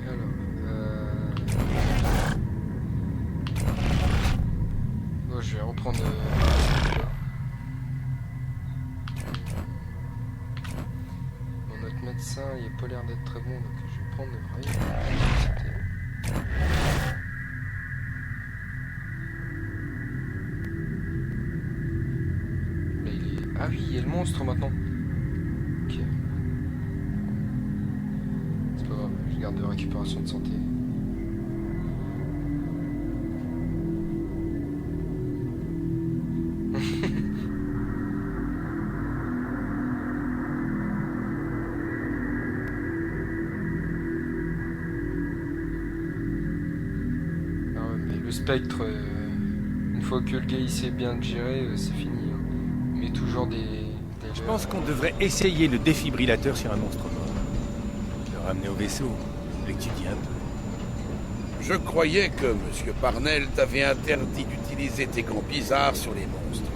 Alors, bon, je vais reprendre celui-là. Bon, notre médecin, il a pas l'air d'être très bon, donc je vais prendre le vrai. Là, il est... Ah oui, il y a le monstre maintenant. Ok. C'est pas grave, je garde de récupération de santé. Le spectre, une fois que le gars il sait bien le gérer, c'est fini. Hein. Mais toujours des Je pense qu'on devrait essayer le défibrillateur sur un monstre mort. Le ramener au vaisseau, l'étudier un peu. Je croyais que M. Parnell t'avait interdit d'utiliser tes gants bizarres sur les monstres.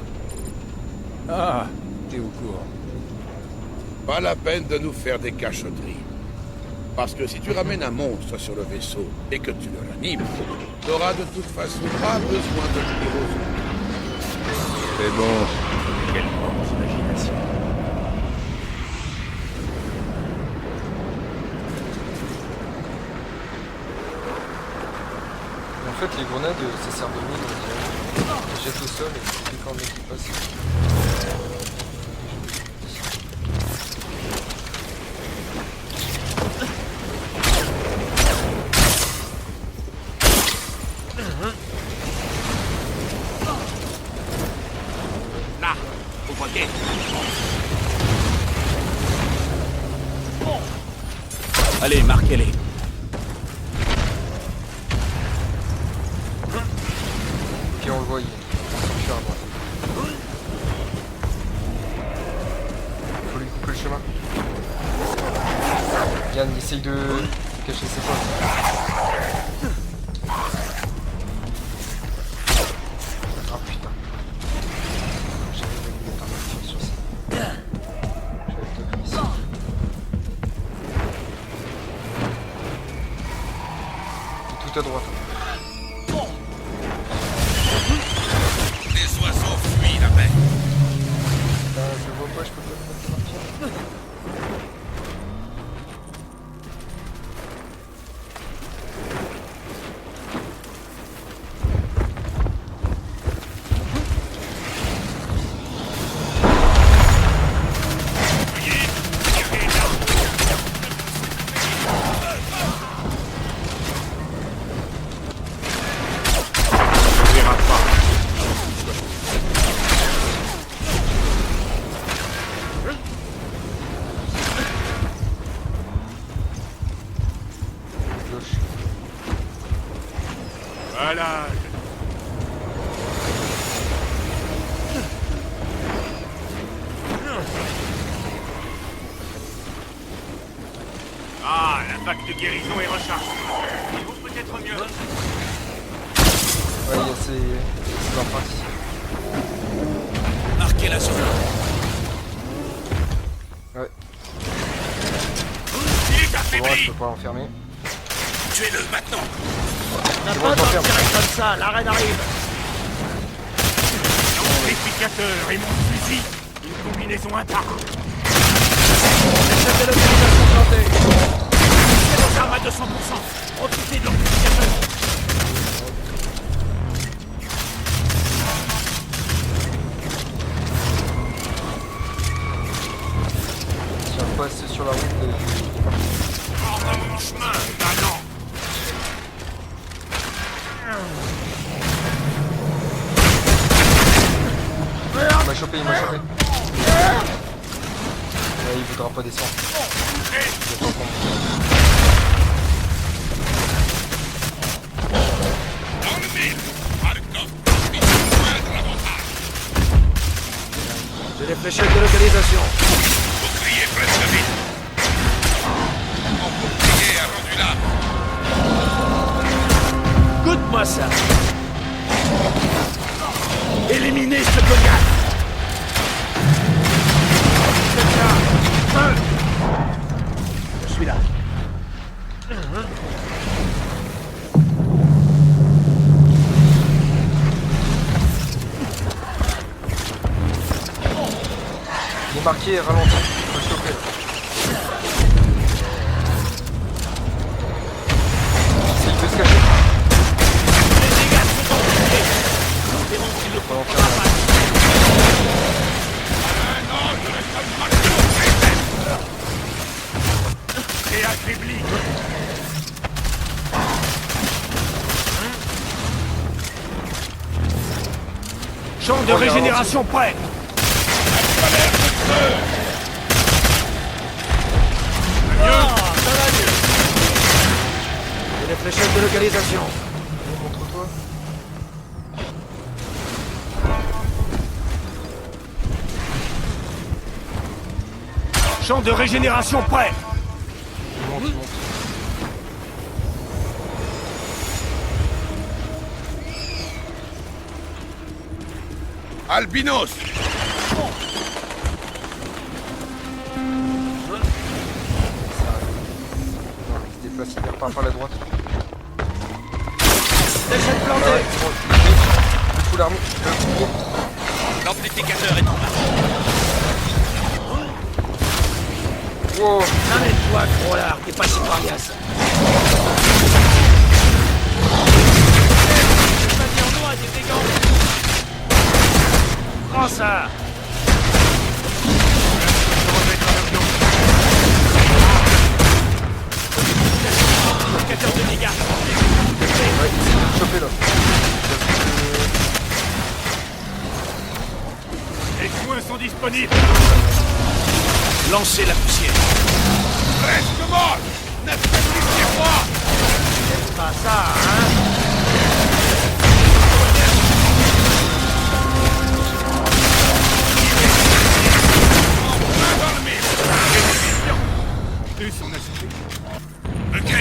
Ah, t'es au courant. Pas la peine de nous faire des cachotteries. Parce que si tu ramènes un monstre sur le vaisseau et que tu le ranimes, t'auras de toute façon pas besoin de le dire aux autres. C'est bon. Quelle grande imagination. En fait, les grenades, ça sert de mine. On les jette au sol et c'est quand le mec qui passe. Là, au poignet. Allez, marquez-les. Ok, on le voit, il est sur à droite. Faut lui couper le chemin. Yann, essaye de cacher ses potes. Ah putain. J'avais oublié de mettre sur ça. J'avais deux ici. Tout à droite. Les oiseaux fuient la baie. Je vois pas, je peux pas le mettre sur. Voilà. Ah, la bague de guérison est rechargée. Il vaut peut-être mieux. Ouais, il y a ces empreintes ici. Marquez la zone. Ouais. Il est Pour moi, je affaibli. peux pas l'enfermer. Tuez-le maintenant. On n'a C'est pas bon, je d'en l'enferme. tirer comme ça, l'arène arrive. L'amplificateur et mon fusil. Une combinaison intacte. Cette localisation tentée. C'est vos armes à 200%. Profitez de l'amplificateur. Si on passe sur la route, Hors de mon chemin, maintenant. il m'a chopé, il m'a chopé. Ouais, il voudra pas descendre. Il attend qu'on monte. Dans le mille. Markov, joindre l'avantage. J'ai des fléchettes de localisation. Bouclier presque vide. Mon bouclier a rendu là. Goûte-moi ça. Éliminez ce cognat. C'est ça. pied est ralenti. Faut le choper là. Il peut se cacher. Les dégâts sont amplifiés. Nous verrons s'il le prend pas mal. Et affaibli. Champ de régénération prêt. Ça va mieux. Et les fléchettes de localisation. Montre-toi. Champ de régénération prêt. Monte. Albinos. Non, il se déplace, il repart par la droite. Fléchette plantée. Ouais, c'est bon, le full armé. L'amplificateur est en marche. Wow. Amène-toi, gros lard, t'es pas si coriace. Prends ça. Amplificateur de dégâts. Ouais, il s'est chopé là. Les soins sont disponibles. Lancez la poussière. Reste mort. N'affaiblissez-moi. C'est pas ça, hein. En plus, on a sauté. Ok.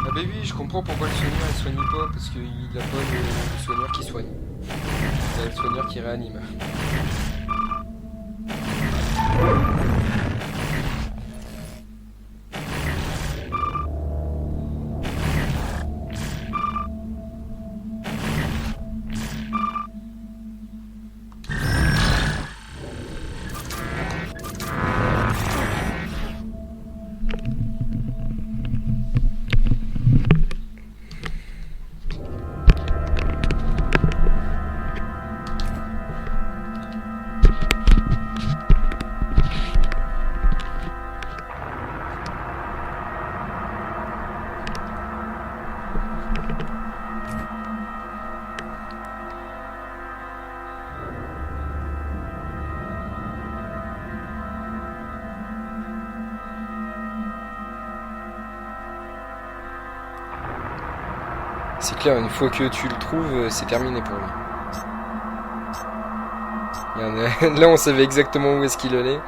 Ah bah oui, je comprends pourquoi le soigneur il soigne pas, parce qu'il a pas de soigneur qui soigne. C'est le soigneur qui réanime. C'est clair, une fois que tu le trouves, c'est terminé pour lui. Là, on savait exactement où est-ce qu'il allait.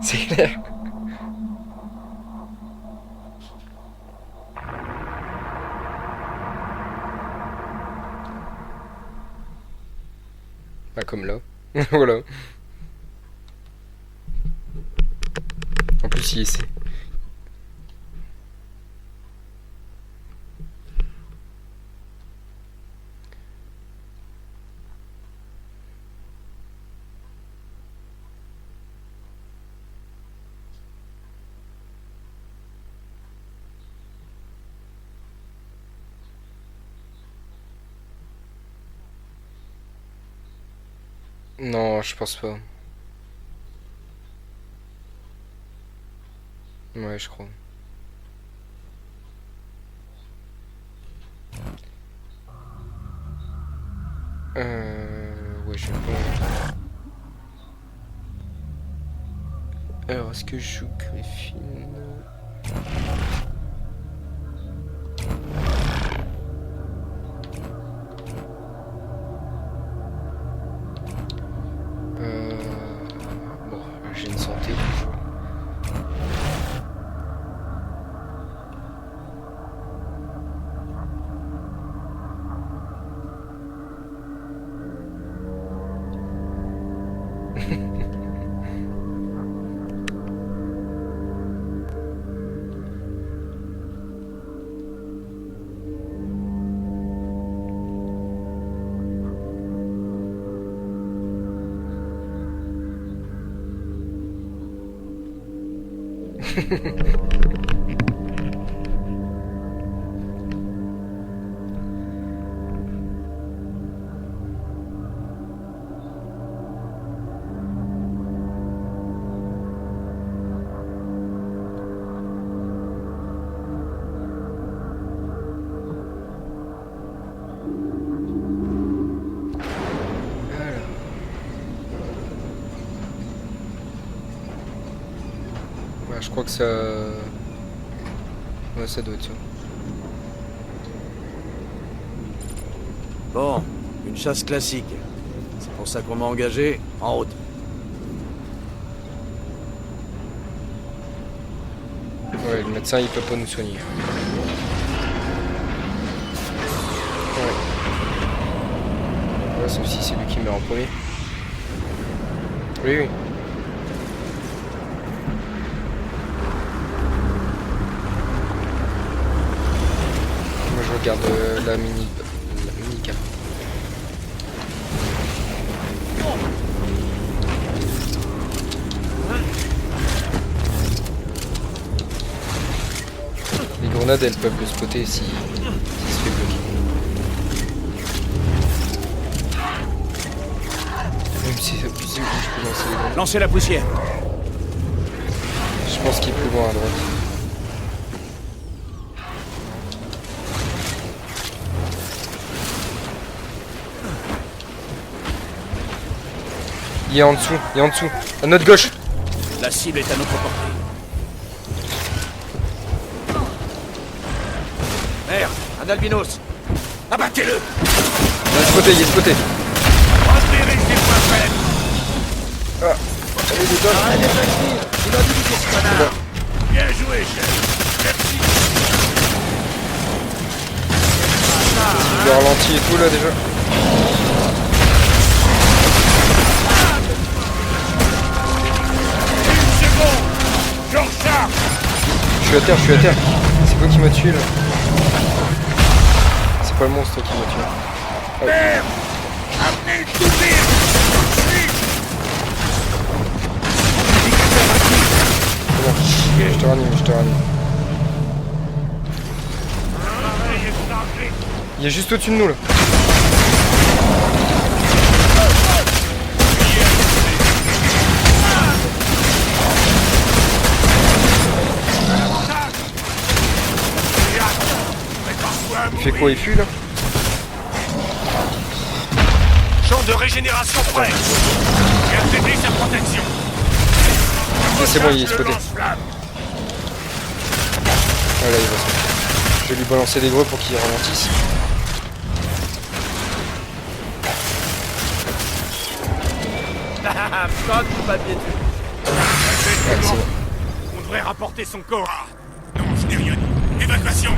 C'est clair. Pas comme là. Voilà. En plus, il essaie. Non, je pense pas. Ouais, je crois. Ouais, je vais pas. Alors, est-ce que je joue Griffin? Bon, j'ai une santé toujours. Ouais, je crois que ça... Ouais, ça doit être ça. Bon, une chasse classique. C'est pour ça qu'on m'a engagé. En route. Ouais, le médecin il peut pas nous soigner. Ouais, sauf si c'est lui qui meurt en premier. Oui, oui. Moi je regarde la mini-cam. Les grenades elles peuvent le spotter si se fait bloquer. Même si c'est abusé, je peux lancer les grenades. Lancez la poussière. Je pense qu'il est plus loin à droite. Il est en dessous, il est en dessous. À notre gauche. La cible est à notre portée. Merde, un albinos. Abattez-le. Il est spoté, il est spoté. Repérez ses points faibles. Ah, allez les gars. Allez, vas-y. Il a dit ce connard. Bien joué, chef. Merci. Il est ralenti et tout là déjà. Je suis à terre, je suis à terre. C'est quoi qui m'a tué là? C'est pas le monstre qui m'a tué. Ah. Merde. Amenez le soupir. C'est bon. Je te ranime, je te ranime. Il est juste au-dessus de nous là. Il fait quoi, il fuit là? Champ de régénération prêt. Gardez sa protection. C'est bon, il est spoté. Voilà, il va se... Je vais lui balancer des gros pour qu'il ralentisse. Ouais, c'est bon. On devrait rapporter son corps. Non, je n'ai rien dit. Évacuation.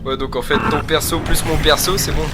Ouais, donc en fait, ton perso plus mon perso, c'est bon.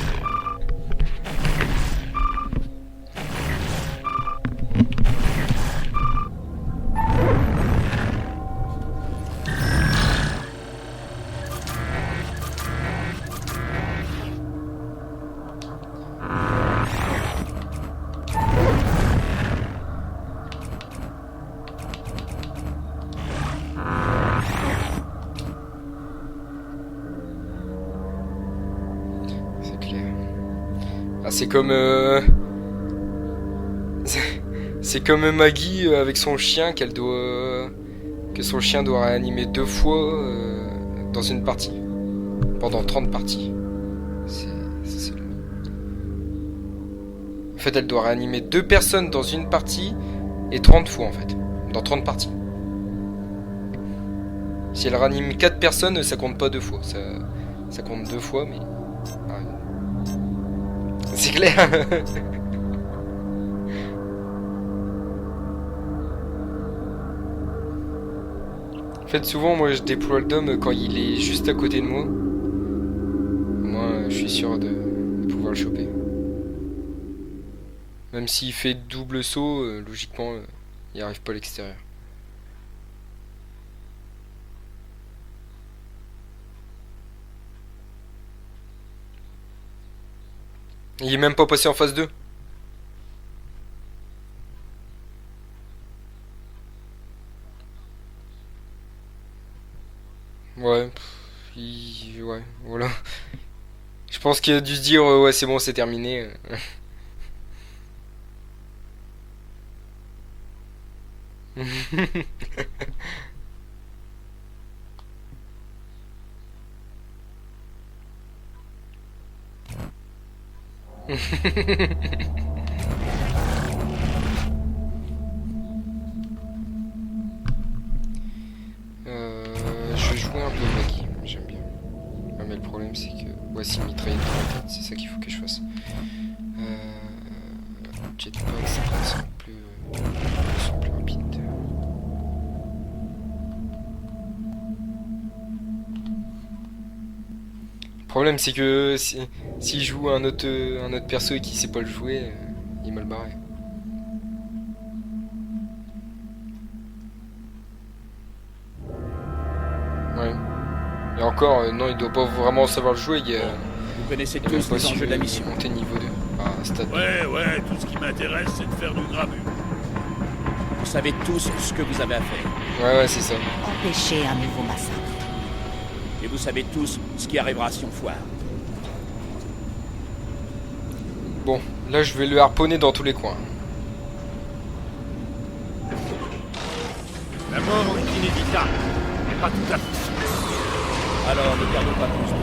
C'est comme c'est comme Maggie avec son chien qu'elle doit que son chien doit réanimer 2 fois dans une partie pendant 30 parties. En fait, elle doit réanimer 2 personnes dans une partie et 30 fois en fait, dans 30 parties. Si elle réanime 4 personnes, ça compte pas 2 fois, ça compte 2 fois mais c'est clair. En fait, souvent, moi, je déploie le dôme quand il est juste à côté de moi. Moi, je suis sûr de pouvoir le choper. Même s'il fait double saut, logiquement, il arrive pas à l'extérieur. Il est même pas passé en phase 2. Ouais, ouais, voilà. Je pense qu'il a dû se dire ouais c'est bon c'est terminé. Je vais jouer un peu Maggie, j'aime bien. Ah, mais le problème c'est que voici mitraillette dans la tête, c'est ça qu'il faut que je fasse. Jetpack ça semble plus rapide. Le problème c'est que si je joue un autre perso et qui sait pas le jouer, il est mal barré. Ouais. Et encore, non, il doit pas vraiment savoir le jouer. Vous connaissez Il a tous pas les su enjeux de la mission. monter niveau 2. Ah, stade 2. Ouais, tout ce qui m'intéresse, c'est de faire du gravure. Vous savez tous ce que vous avez à faire. Ouais, c'est ça. Empêcher un nouveau massacre. Et vous savez tous ce qui arrivera si on foire. Bon, là je vais le harponner dans tous les coins. La mort est inévitable, mais pas tout à fait. Alors ne perdons pas plus.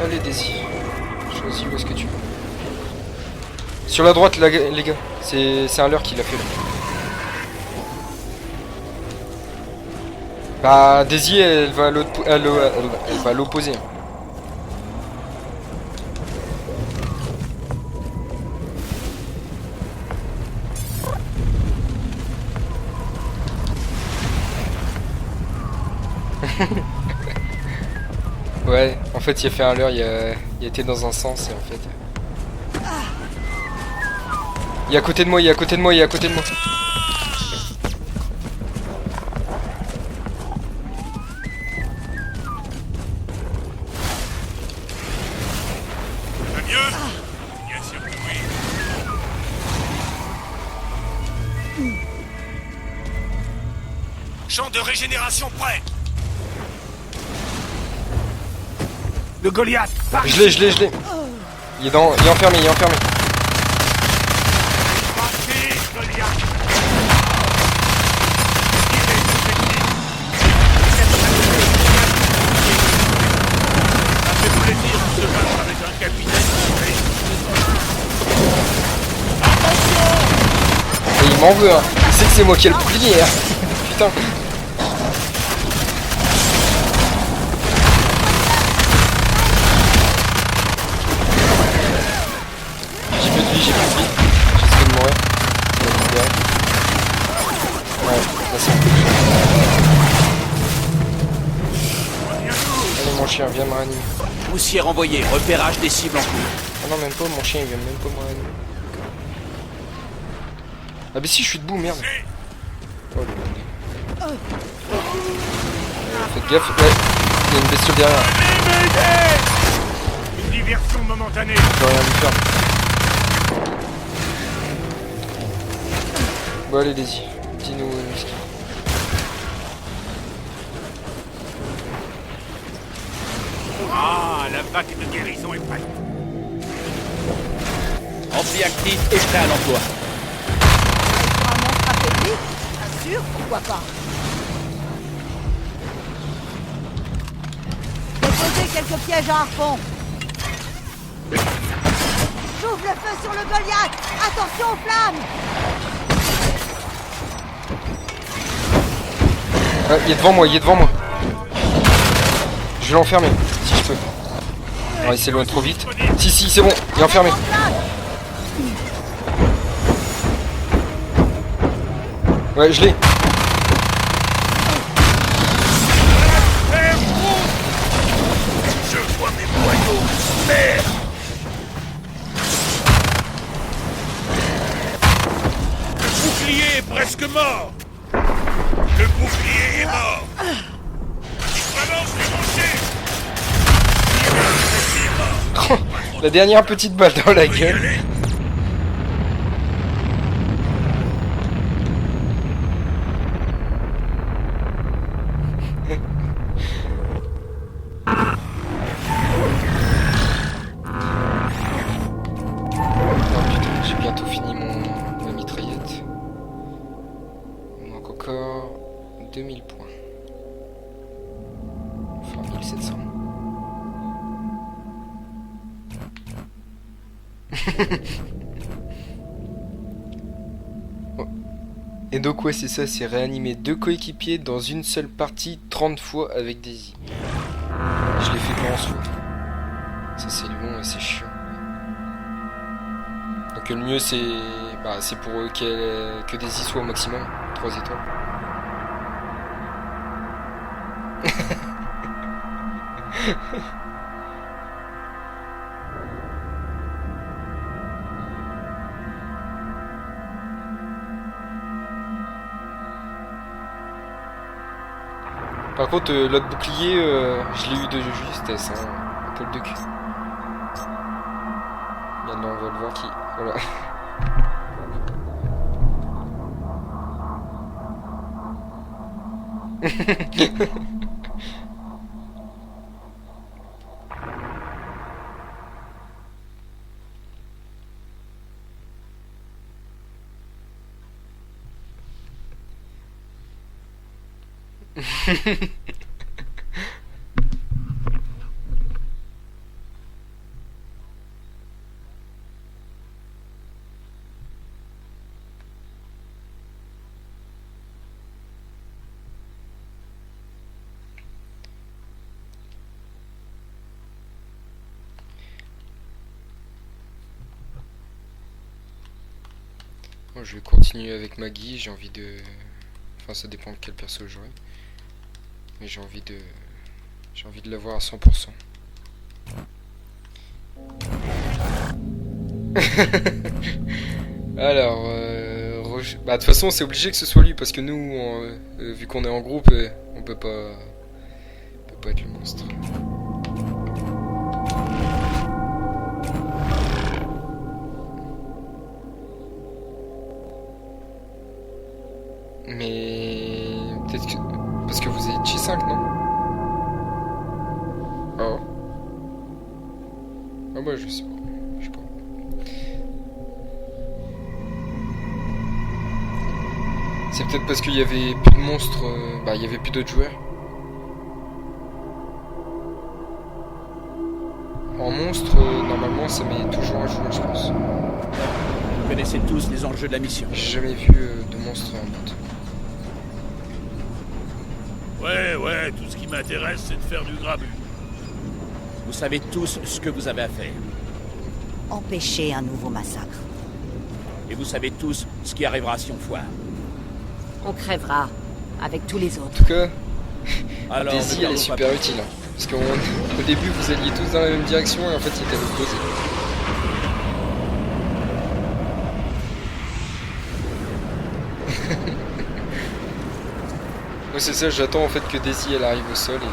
Allez, Daisy. Choisis où est-ce que tu veux. Sur la droite, là, les gars. C'est un leurre qui l'a fait. Bah, Daisy, elle va à l'opposé. Ouais, en fait, il a fait un leurre, il a été dans un sens et en fait. Il est à côté de moi, il est à côté de moi, il est à côté de moi. Va mieux? Bien sûr que oui. Champ de régénération prêt. Le Goliath, par Je l'ai. Il est enfermé, Parti, Goliath. Ça fait plaisir de se battre avec un capitaine. Et il m'en veut, hein. Il sait que c'est moi qui ai le bouclier, hein. Putain. J'ai plus de vie. J'essaie de mourir. Je vais me libérer. Ouais, là c'est bon. Allez mon chien, viens me réanimer. Poussière envoyée, repérage des cibles en cours. Ah non, même pas, mon chien il vient même pas me réanimer. Ah bah si, je suis debout, merde. Oh le mec. Faites gaffe, ouais, il y a une bestiole derrière. Une diversion momentanée. Je peux rien lui faire. Bon allez, Daisy, dis-nous ce qu'il y a. Ah, la vague de guérison est prête. Ampli actif et prêt à l'emploi. Pour un monstre affaibli, bien sûr, pourquoi pas. Déposez quelques pièges à harpon. J'ouvre le feu sur le Goliath. Attention aux flammes. Ouais, il est devant moi. Je vais l'enfermer, si je peux. Non, il s'éloigne trop vite. Si, c'est bon, il est enfermé. Ouais, je l'ai. Je vois mes boyaux. Merde. presque mort. Le bouclier est mort. Il balance les rochers. La dernière petite balle dans la gueule. Oh putain, j'ai bientôt fini ma mitraillette. Il manque encore 2000 points. Enfin 1700. Oh. Et donc ouais c'est ça, c'est réanimer 2 coéquipiers dans une seule partie 30 fois avec Daisy. Je l'ai fait que 11 fois. Ça c'est long et c'est chiant. Donc le mieux c'est pour que Daisy soit au maximum 3 étoiles. Par contre, l'autre bouclier, je l'ai eu de justesse, hein, un poil de cul. Maintenant, on va le voir qui... Voilà. Moi, je vais continuer avec Maggie, j'ai envie de... Enfin, ça dépend de quel perso j'aurai. Mais j'ai envie de l'avoir à 100%. Alors, de toute façon, c'est obligé que ce soit lui parce que nous, vu qu'on est en groupe, on peut pas être le monstre. Mais peut-être que parce que vous êtes G5, non? Oh. Ah moi je sais pas. Je sais pas. C'est peut-être parce qu'il y avait plus de monstres, il y avait plus d'autres joueurs. En monstre, normalement ça met toujours un joueur, je pense. Vous connaissez tous les enjeux de la mission. J'ai jamais vu de monstre en bot. Ouais, tout ce qui m'intéresse, c'est de faire du grabu. Vous savez tous ce que vous avez à faire. Empêcher un nouveau massacre. Et vous savez tous ce qui arrivera si on foire. On crèvera, avec tous les En autres. tout cas, Alors, Daisy ne elle est perdons super pas utile. Hein, parce qu'au début vous alliez tous dans la même direction et en fait c'était à l'opposé. Moi c'est ça, j'attends en fait que Daisy elle arrive au sol et...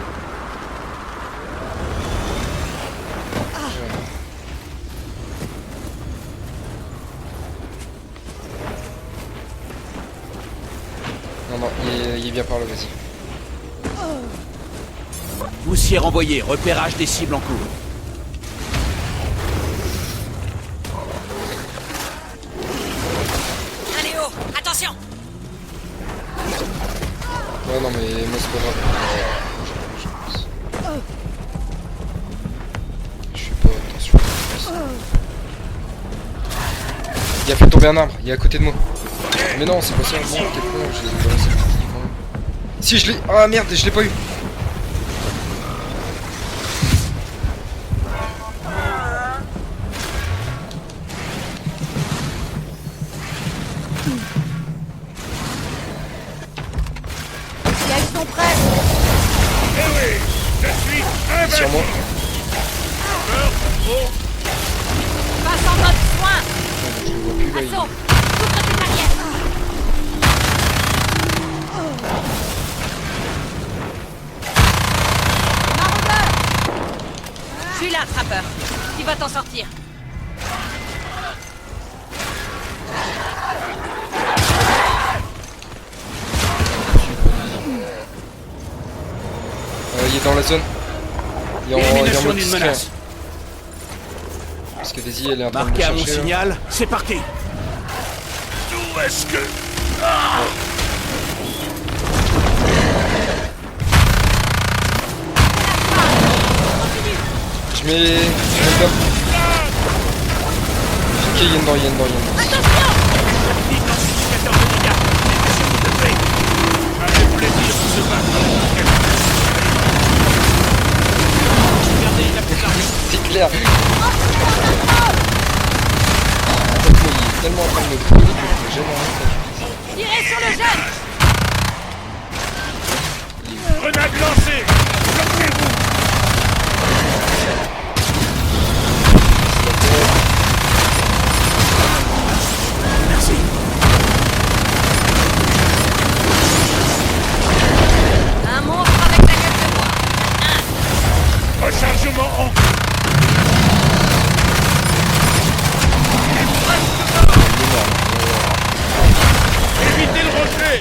Non, il est bien par là, vas-y. Poussière envoyée, repérage des cibles en cours. Allez oh, attention! Ouais non mais moi c'est pas grave. Je fais pas attention. Il a fait tomber un arbre, il est à côté de moi. Mais non c'est pas ça, bon, t'es con, j'ai balancé le petit vent. Si je l'ai... Ah merde, je l'ai pas eu. Ils sont prêts! Eh oui, je suis invaincu. Sur moi. Passe en mode soin! Je le vois plus là. Assaut! Couvre tes arrières! attrapeur. Tu vas t'en sortir. Il est dans la zone. Il est en Élimination mode d'une discret. menace. Parce que Daisy elle est en train de Marqué le à mon chercher. Là. signal, c'est parti. D'où est-ce que... Je mets top. Ok, il y a une dent, il y a une dent, il y a une dent. Identificateur de dégâts. Détecteur de degré. Ça fait plaisir de se battre. Regardez, il a plus d'armes. C'est clair. En fait, moi, il est tellement en train de me brûler que je peux jamais rien faire. Tirez sur le jeune. Grenade lancée. Bloquez-vous. Merci. Un monstre avec la gueule de bois. Rechargement en... Évitez le rocher.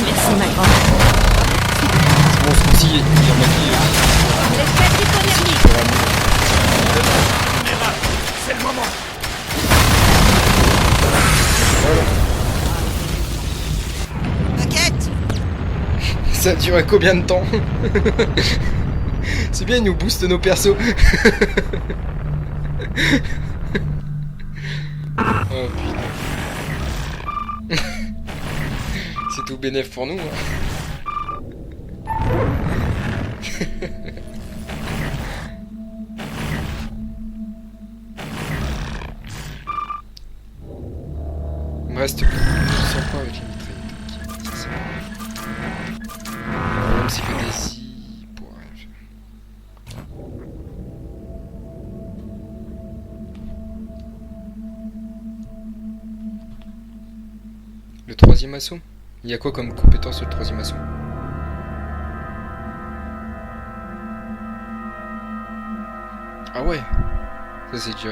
Merci ma grande. C'est bon, ce coup-ci, il y en a qui... L'espèce hypothermique. Général, c'est le moment. T'inquiète. Ça a duré combien de temps? C'est bien, ils nous boostent nos persos. Oh putain. C'est tout bénef pour nous. Hein. Il me reste plus de 100 points avec les mitraillettes. Ok, ça c'est bon. Le problème c'est que Daisy pourra rien faire. Le troisième assaut? Il y a quoi comme compétence sur le troisième assaut? Ah ouais. Ça c'est déjà...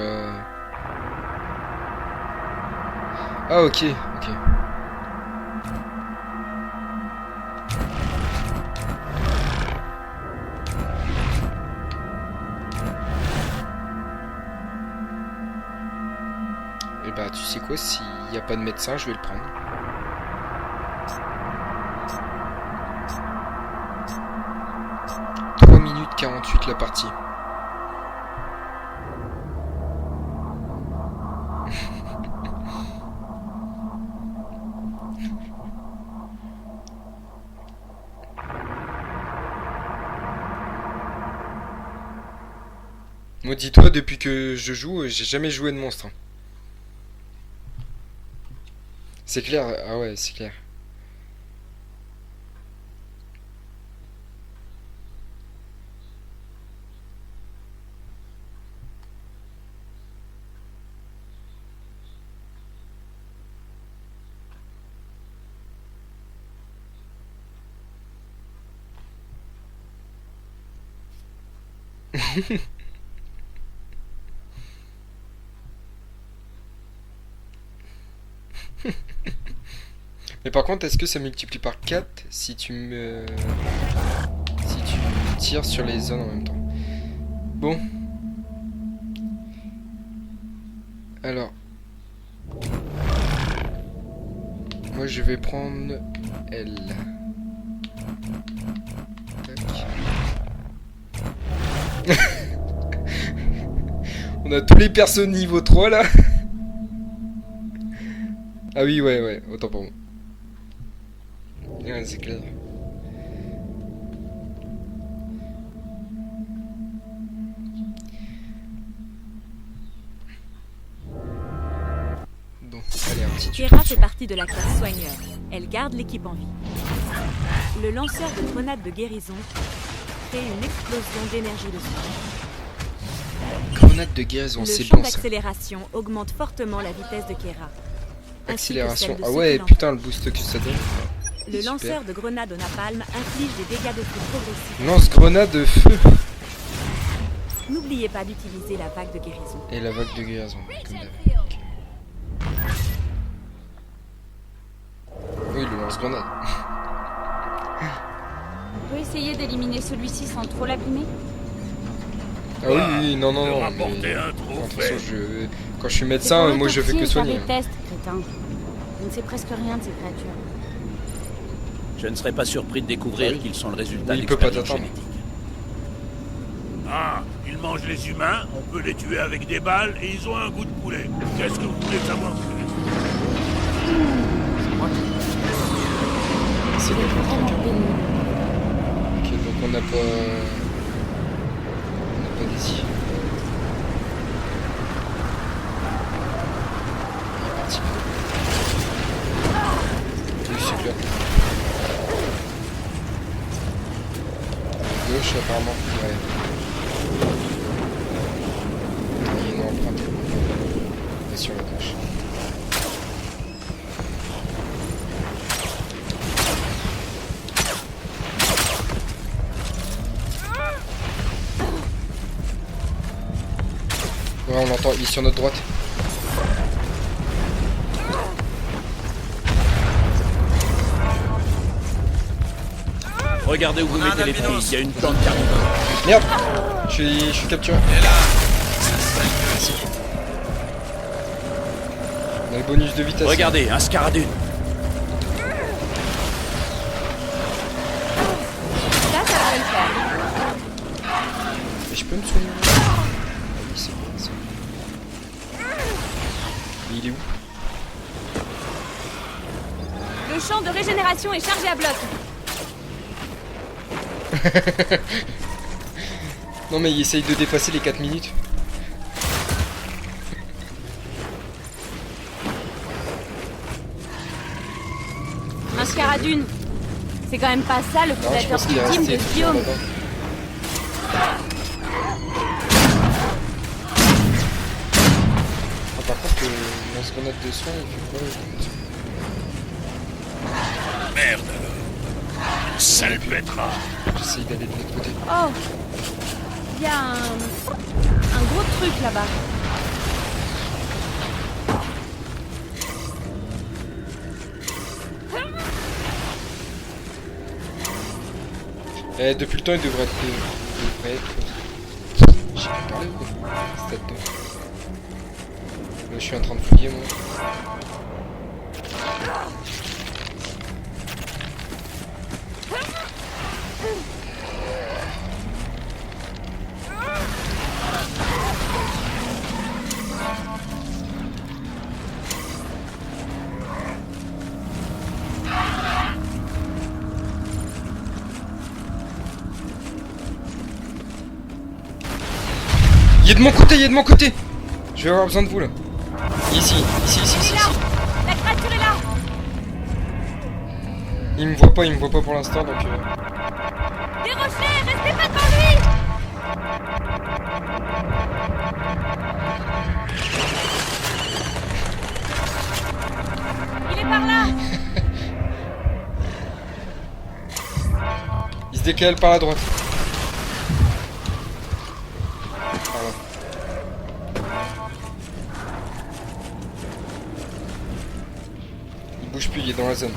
Ah ok, ok. Et bah tu sais quoi, s'il n'y a pas de médecin, je vais le prendre. « 3 minutes 48 la partie. » Moi dis-toi, depuis que je joue, j'ai jamais joué de monstre. Hein. C'est clair, ah ouais, c'est clair. Mais par contre, est-ce que ça multiplie par 4 si tu me... si tu tires sur les zones en même temps? Bon. Alors. Moi je vais prendre L. Tac. On a tous les persos niveau 3 là. Ah oui, ouais, autant pour moi. Ouais, c'est clair. Bon, allez, un petit tuto. Kera fait partie de la classe soigneur. Elle garde l'équipe en vie. Le lanceur de grenades de guérison crée une explosion d'énergie de soin. Grenade de guérison, Le c'est champ bon ça. d'accélération augmente fortement la vitesse de Kera. ainsi que Accélération. celle de Ah ceux ouais, qui putain, le boost que ça donne. Le Super. lanceur de grenades au napalm inflige des dégâts de feu progressifs. Lance-grenade de feu. N'oubliez pas d'utiliser la vague de guérison. Et la vague de guérison. Comme d'hab. Oui, le lance-grenade. On peut essayer d'éliminer celui-ci sans trop l'abîmer? Ah oui, oui, non, non, De non. rapporter mais- un de toute trophée. façon, quand je suis médecin, moi je fais que soigner. Faire des tests, crétin. Je ne sais presque rien de ces créatures. Je ne serais pas surpris de découvrir qu'ils sont le résultat Il peut pas d'expériences t'attendre. génétiques. Ah, ils mangent les humains, on peut les tuer avec des balles et ils ont un goût de poulet. Qu'est-ce que vous voulez savoir plus? C'est le Vraiment pénible. Ok, donc on n'a pas. On n'a pas d'issue. Il est parti. Oui, c'est clair. À gauche, apparemment. Ouais. Attends, il y a une empreinte. On est sur la gauche. Ouais, on l'entend, il est sur notre droite. Regardez où vous mettez les filles, il y a une plante carnivore. Merde, je suis capturé. On a le bonus de vitesse. Regardez, un scaradune. Ça devrait le faire. Et je peux me soigner. Ah oui, c'est bon, c'est bon. Mais il est où? Le champ de régénération est chargé à bloc. Non mais il essaye de dépasser les 4 minutes. Un scaradune. C'est quand même pas ça le Non, je prédateur pense qu'il est ultime resté de ce toujours biome. là-bas. Ah, par contre, le lance-grenade de soin, il fait quoi? Merde alors. Sale pétra. J'essaye d'aller de l'autre côté. Oh. Il y a un gros truc là-bas. Depuis le temps, il devrait être. J'ai pas parlé ou quoi? C'était dedans. Là, je suis en train de fouiller, moi. Il est de mon côté, il est de mon côté. Je vais avoir besoin de vous là. Ici, ici, ici, ici. Il est là. La créature est là. Il me voit pas pour l'instant donc. Des rochers, restez pas devant lui. Il est par là. Il se décale par la droite. Par là. Il bouge plus, il est dans la zone.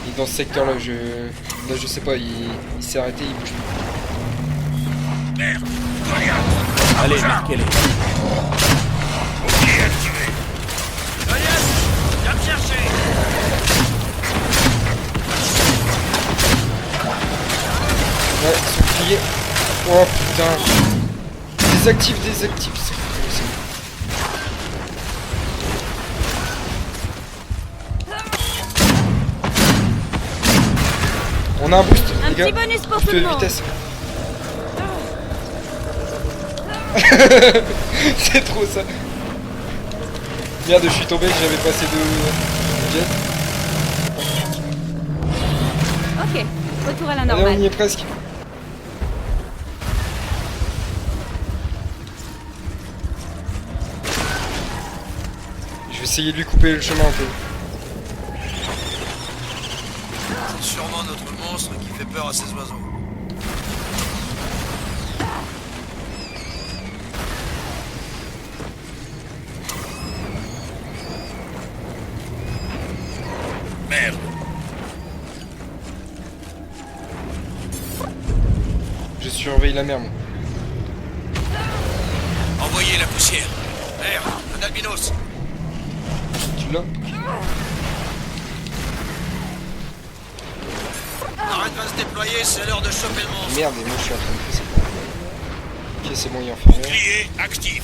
Il est dans ce secteur là, je sais pas, il s'est arrêté, il bouge plus. Merde. Allez, marquez-les. Bouclier activé. Goliath, viens me chercher. Ouais, soufflier. Oh putain. Désactive, désactive. C'est On a un boost, Un les gars. petit bonus pour Boost tout le de monde. vitesse. C'est trop ça. Merde, je suis tombé, j'avais pas assez de jet. Ok, retour à la Allez, on normale. y est presque. Je vais Essayez de lui couper le chemin un peu. C'est sûrement notre monstre qui fait peur à ces oiseaux. Merde. Je surveille la mer, moi. Envoyez la poussière. Merde, un albinos. Tu l'as? Arrête va se déployer, c'est l'heure de choper le monstre. Merde, et moi je suis en train de faire ça. Ok, c'est bon, il est enfermé. Bouclier actif.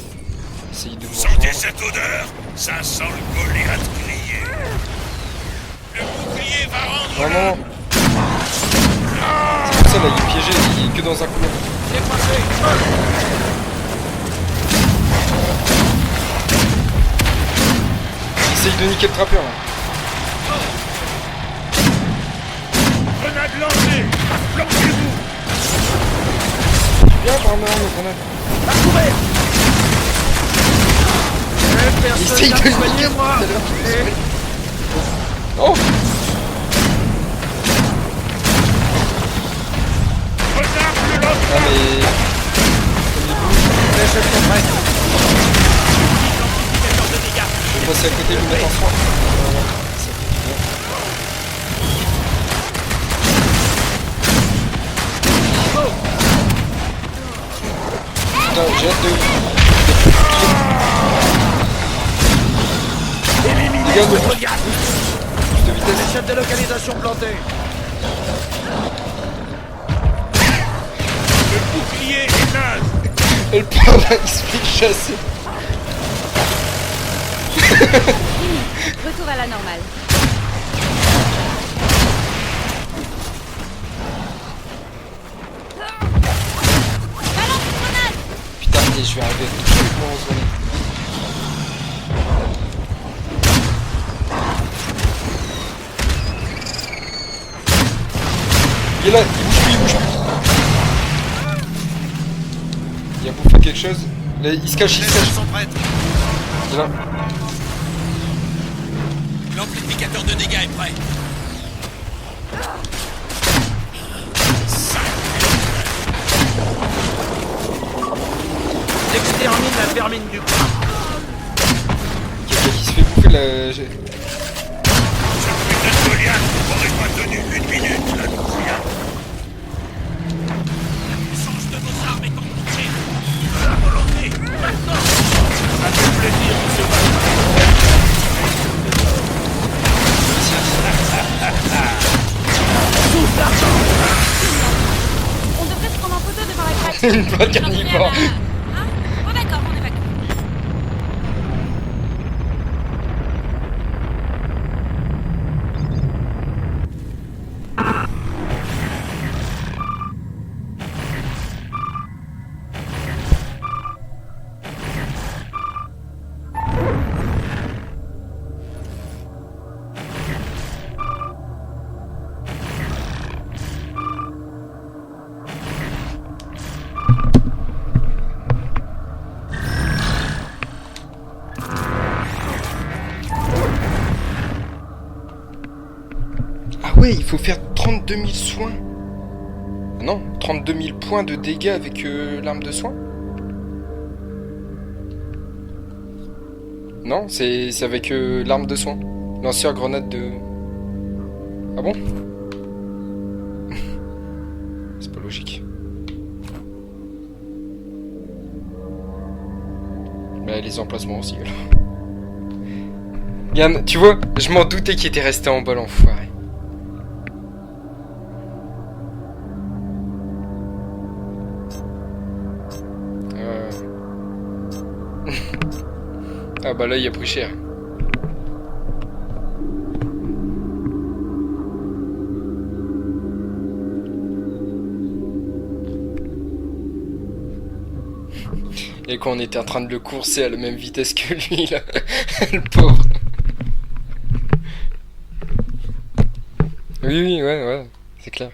Essayez de Vous vous sentez rejoindre. cette odeur? Ça sent le Goliath grillé. Le bouclier va rendre... Non, non, non. C'est pour ça, là, il est piégé, il est que dans un couloir. Essaye de niquer le trappeur, là. Grenade lancée. Plantez-vous. Viens par là, le grenade. Essaye de le niquer tout à l'heure. Oh! Retard le lance. Ah, mais... Je vais passer à côté de lui mettre en soin. Voilà, ça fait du bien. Putain, j'ai hâte de... Dégage de vitesse. Chef de localisation planté. Le bouclier est naze. Et le pauvre, il se fait chasser. Retour à la normale. Putain, et je vais arriver complètement en zone. Il est là, il bouge plus. Il a bouffé quelque chose. Là, il se cache, il Les se cache. ailes sont prêtes. Il est là. L'amplificateur de dégâts est prêt. Extermine la vermine du coin. Quelqu'un qui se fait bouffer la... Ce putain de Goliath n'aurait pas tenu une minute, là, Goliath. L'essence de vos armes est compliquée. À la volonté. Maintenant. Ça fait plaisir, monsieur On devrait se prendre en photo devant la craque. Une boîte carnivore. Hein? Oh d'accord, on est d'accord. Ah ouais, il faut faire 32 000 soins. Non, 32 000 points de dégâts avec l'arme de soin. Non, c'est avec l'arme de soin. Lanceur grenade de... Ah bon? C'est pas logique. Mais les emplacements aussi, alors. Yann, tu vois, je m'en doutais qu'il était resté en bas, l'enfoiré. Ah bah là il a pris cher. Et quand on était en train de le courser à la même vitesse que lui là, le pauvre. Oui oui ouais, c'est clair.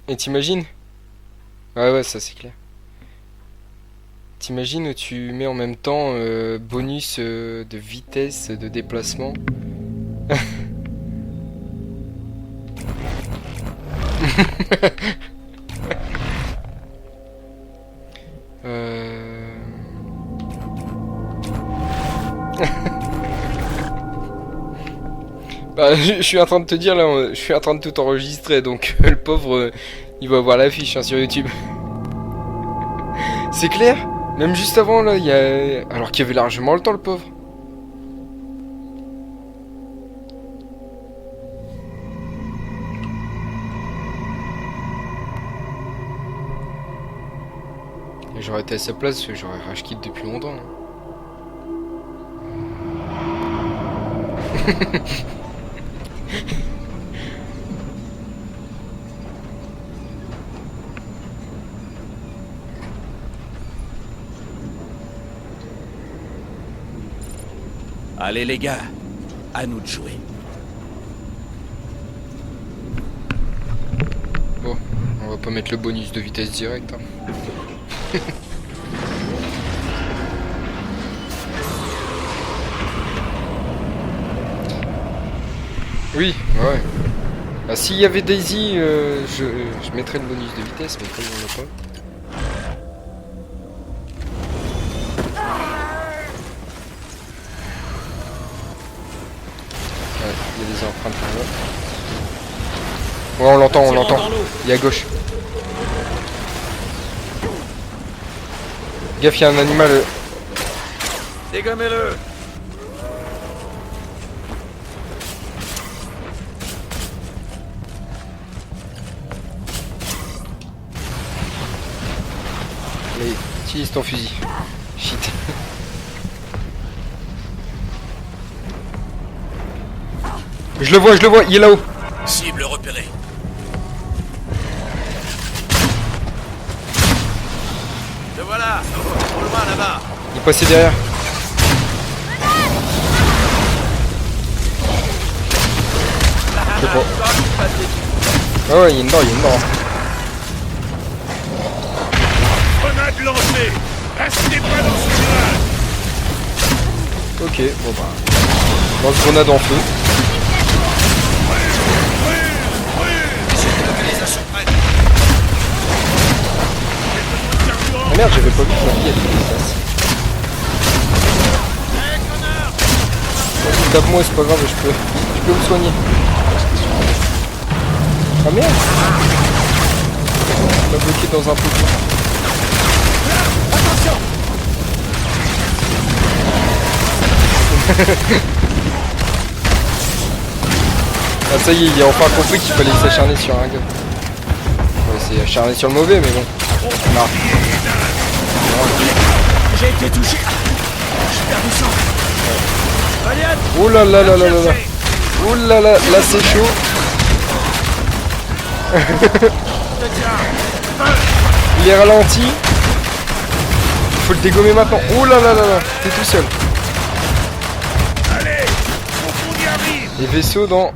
Et t'imagines? Ouais, ça c'est clair. T'imagines où tu mets en même temps bonus de vitesse, de déplacement. Bah, je suis en train de te dire là, je suis en train de tout enregistrer, donc le pauvre, il va voir l'affiche hein, sur YouTube. C'est clair? Même juste avant là, il y a... Alors qu'il y avait largement le temps le pauvre. Et j'aurais été à sa place, j'aurais rage quit depuis longtemps. Allez les gars, à nous de jouer. Bon, on va pas mettre le bonus de vitesse direct. Hein. Oui, ouais. Bah, s'il y avait Daisy, je mettrais le bonus de vitesse, mais comme il n'y en a pas. Ouais, il y a des empreintes par là. Ouais, on l'entend, on l'entend. Il est à gauche. Gaffe, il y a un animal. Dégommez-le. Allez, utilise ton fusil. Shit. Je le vois, il est là-haut. Cible repérée. Le voilà, au loin là-bas. Il est passé derrière. Je sais pas. Ah ouais, il y a une barre, Grenade lancée. Restez pas dans ce village. Ok, bon bah. Lance-grenade en feu. Localisation prête. Ah merde, j'avais pas vu que ma fille avait des places. Vas-y, tape-moi, c'est pas grave, je peux me soigner. Ah merde! On m'a bloqué dans un pot. Attention! Ah ça y est, il a enfin compris qu'il fallait s'acharner sur un gars. Ouais, c'est acharné sur le mauvais, mais bon. Non. J'ai été touché. J'ai perdu sang. Oh là là là là là là. Oh là là, là c'est chaud. Il est ralenti. Faut le dégommer maintenant. Oh là là là là. T'es tout seul. Allez, on y arrive. Les vaisseaux dans...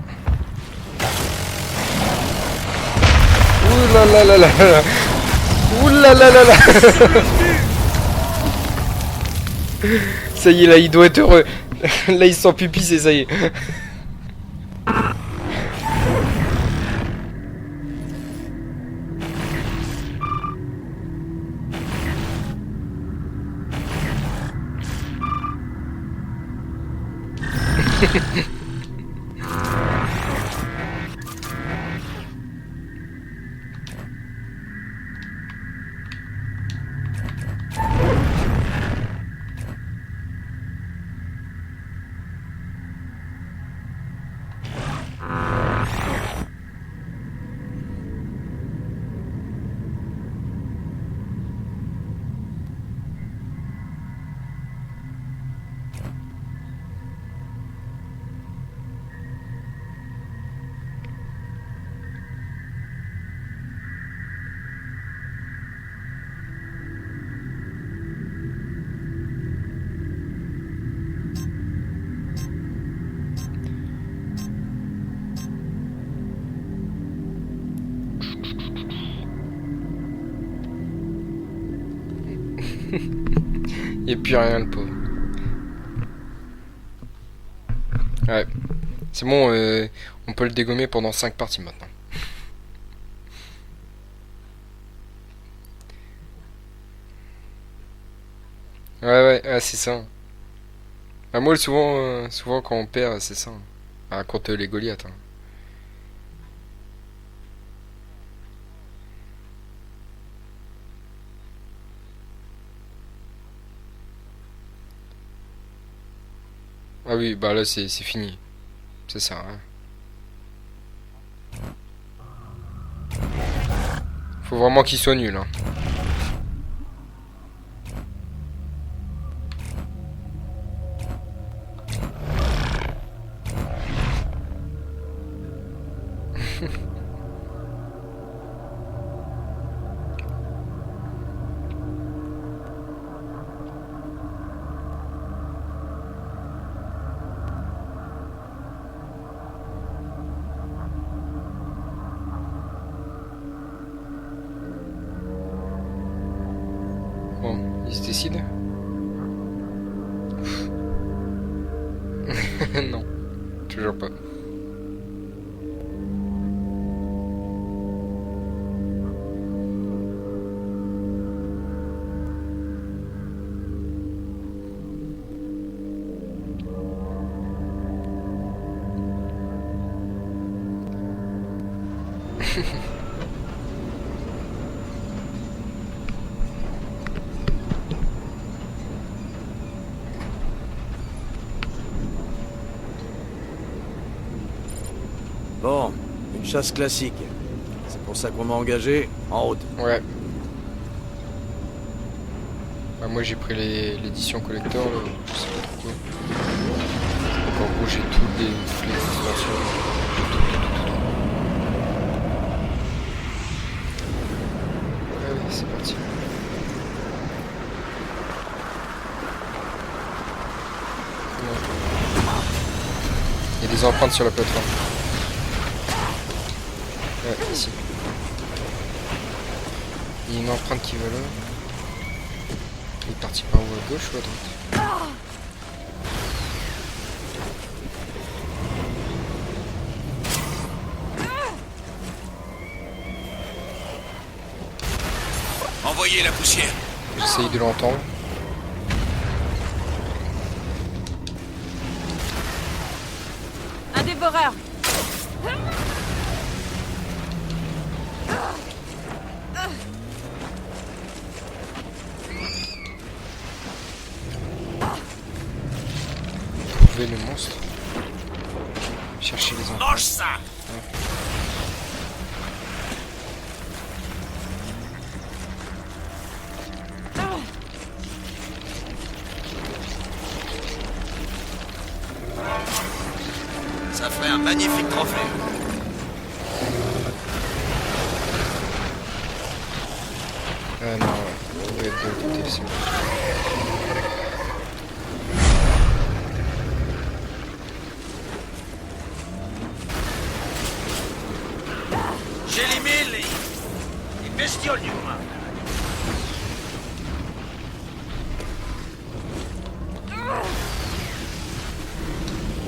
Ouh là là là là là. Ouh là là là là. Ça y est, là il doit être heureux. Là il sent pipi, c'est ça y est. Et puis rien le pauvre. Ouais. C'est bon, on peut le dégommer pendant 5 parties maintenant. Ouais, c'est ça. Bah, moi, souvent quand on perd, c'est ça. Ah, contre les Goliaths. Hein. Ah oui, bah là, c'est fini. C'est ça. Hein. Faut vraiment qu'il soit nul. Hein. Bon, il se décide. Non, toujours pas. Bon, une chasse classique. C'est pour ça qu'on m'a engagé. En route. Ouais. Bah, moi j'ai pris l'édition collector, je sais pas pourquoi. Donc en gros j'ai toutes les extensions. Ouais, c'est parti. Il y a des empreintes sur la plateforme. Ouais, ici. Il y a une empreinte qui va là. Il est parti par où, à gauche ou à droite? Envoyez la poussière. J'essaye de l'entendre. Un dévoreur. Trouver le monstre. Chercher les empreintes. Mange ça. Ça ferait un magnifique trophée. Ah non, on va être de l'autre côté, c'est bon. J'élimine les bestioles du coin.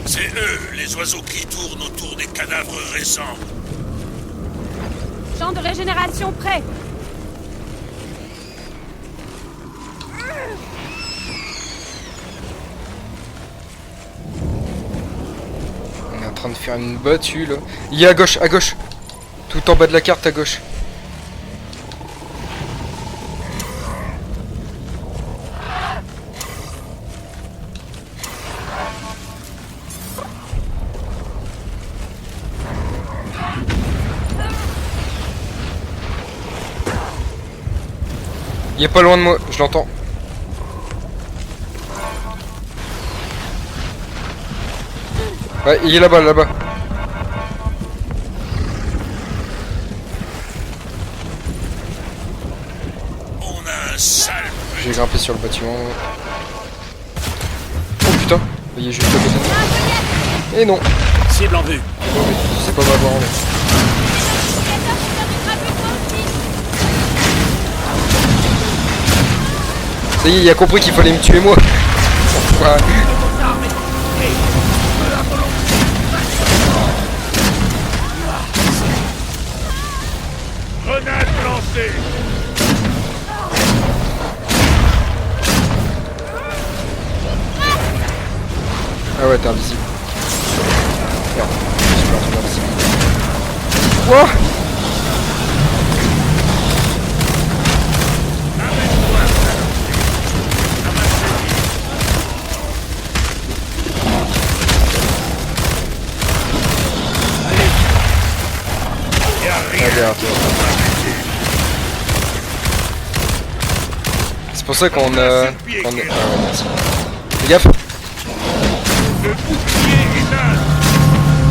C'est eux, les oiseaux qui tournent autour des cadavres récents. Champ de régénération prêt. On est en train de faire une battue là. Il est à gauche, à gauche. Tout en bas de la carte à gauche. Il est pas loin de moi, je l'entends. Ouais, il est là-bas, là-bas. On a un sale. J'ai grimpé sur le bâtiment. Oh putain, il est juste à côté de moi. Et non, Cible en vue. c'est pas m'avoir en l'air. Ça y est, il a compris qu'il fallait me tuer moi. Ouais. Grenade lancée. Ah ouais, t'es invisible. Merde, j'ai perdu l'invisibilité. Quoi? Regarde. C'est pour ça qu'on a... Ah ouais, merci. Fais gaffe. Le bouclier est là.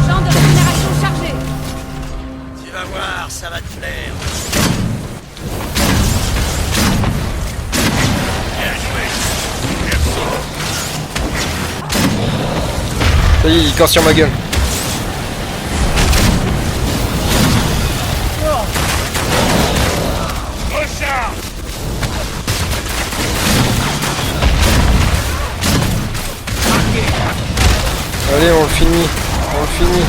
Champ de régénération chargé. Tu vas voir, ça va te plaire. Bien joué. Merci. Ça y est, il casse sur ma gueule. Recharge. Allez, on le finit. On le finit.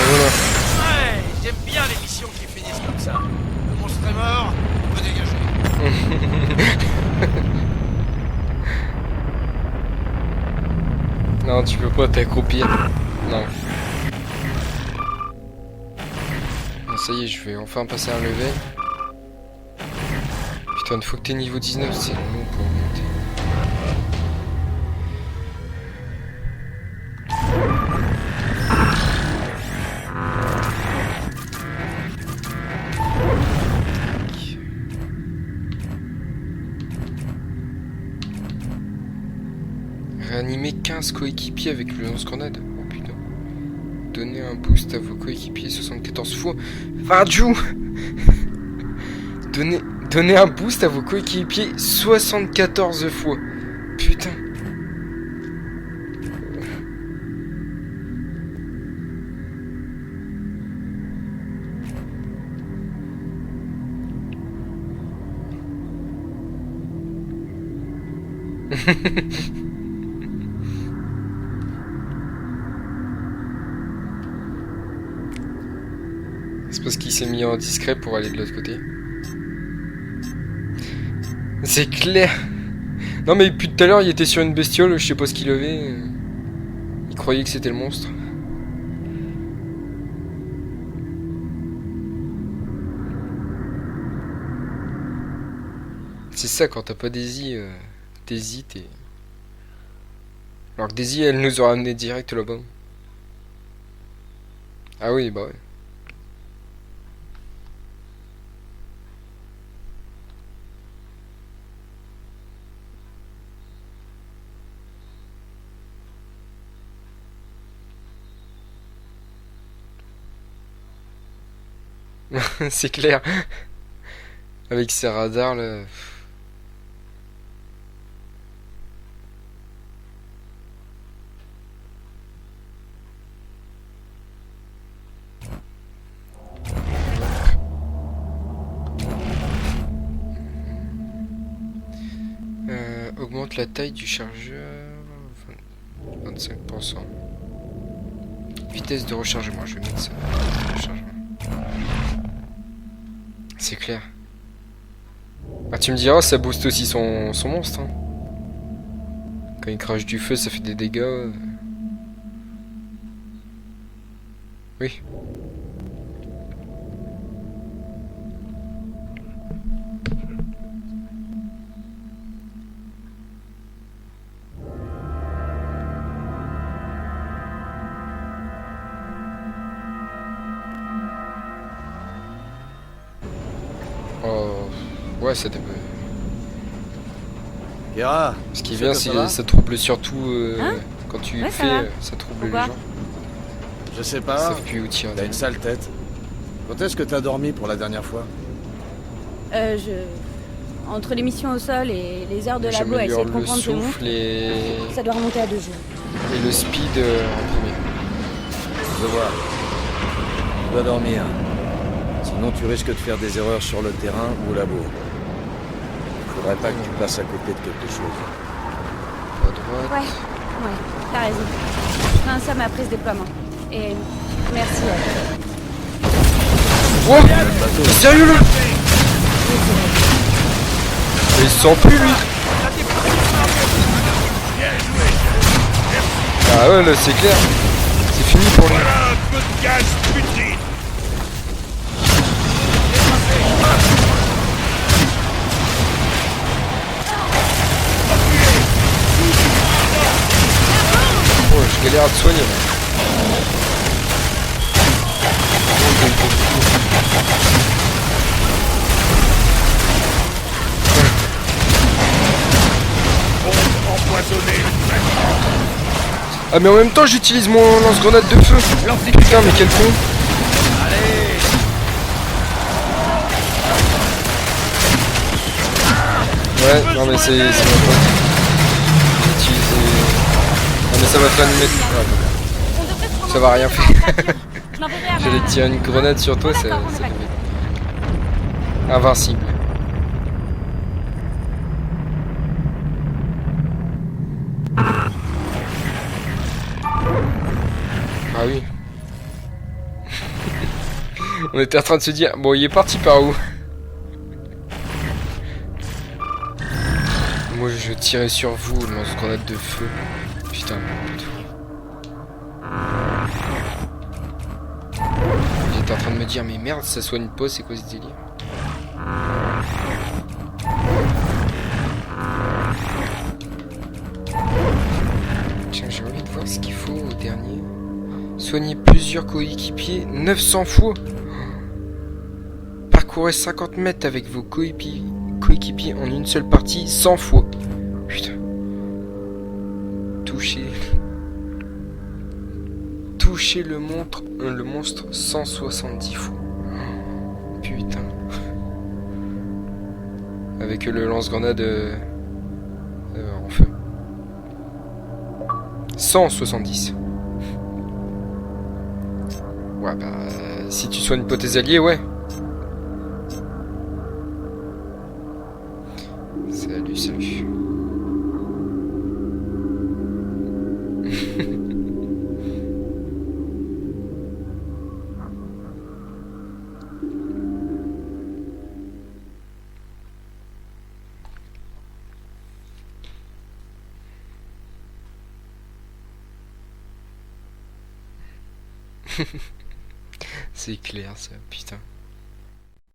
Voilà. Ouais, j'aime bien les missions qui finissent comme ça. Le monstre est mort, on peut dégager. Non, tu peux pas t'accroupir. Non. Bon, ça y est, je vais enfin passer un level. Putain, une fois que t'es niveau 19, c'est long pour monter. Réanimer 15 coéquipiers avec le lance-grenade. Oh putain. Donner un boost à vos coéquipiers 74 fois. Varju. Donnez un boost à vos coéquipiers 74 fois. Putain. C'est parce qu'il s'est mis en discret pour aller de l'autre côté. C'est clair. Non mais depuis tout à l'heure il était sur une bestiole, je sais pas ce qu'il avait. Il croyait que c'était le monstre. C'est ça quand t'as pas Daisy, Daisy t'es... Alors que Daisy elle nous aurait amené direct là-bas. Ah oui bah ouais. C'est clair. Avec ces radars là. Augmente la taille du chargeur. 25%. Vitesse de rechargement, je vais mettre ça. Rechargement. C'est clair. Ah, tu me diras, ça booste aussi son monstre. Hein. Quand il crache du feu, ça fait des dégâts. Oui. Oh, ouais, ça dépend. Kira, Ce qui est ça bien, te c'est va que ça trouble surtout Hein quand tu Ouais, fais, ça va. ça trouble Pourquoi les gens. Je sais Ils pas, savent plus où tirer. t'as une sale tête. Quand est-ce que t'as dormi pour la dernière fois? Entre les missions au sol et les heures de labo à essayer J'améliore de le comprendre ce monstre, souffle et ça doit remonter à 2 jours. le speed en premier. Je vois. dois dormir. Sinon, tu risques de faire des erreurs sur le terrain ou au labo. Faudrait pas que tu passes à côté de quelque chose. À droite. Ouais, t'as raison. Je ferai un somme à prise déploiement. Et merci. Wow, t'es sérieux là? Mais il se sent plus lui. Ah ouais là c'est clair. C'est fini pour lui. Voilà un peu de gaz putride. Oh, je galère à te soigner là. Bombe empoisonnée. Ah mais en même temps j'utilise mon lance-grenade de feu. Putain mais quel con. Ouais non mais c'est ma faute. J'ai utilisé... Non mais ça m'a fait animer. Ah, bon. Ça va rien faire. J'allais tirer une grenade sur toi, ça invincible. Ah oui. On était en train de se dire, bon il est parti par où? Moi je tirais sur vous, lance-grenade de feu. Putain, j'étais en train de me dire, mais merde, ça soigne pas, c'est quoi ce délire? Tiens, j'ai envie de voir ce qu'il faut au dernier. Soigner plusieurs coéquipiers 900 fois. Parcourez 50 mètres avec vos coéquipiers en une seule partie 100 fois. Putain. Toucher le monstre 170 fois. Putain. Avec le lance-grenade en feu. 170. Ouais bah si tu soignes pas tes alliés, ouais. Salut, salut. C'est clair ça, putain.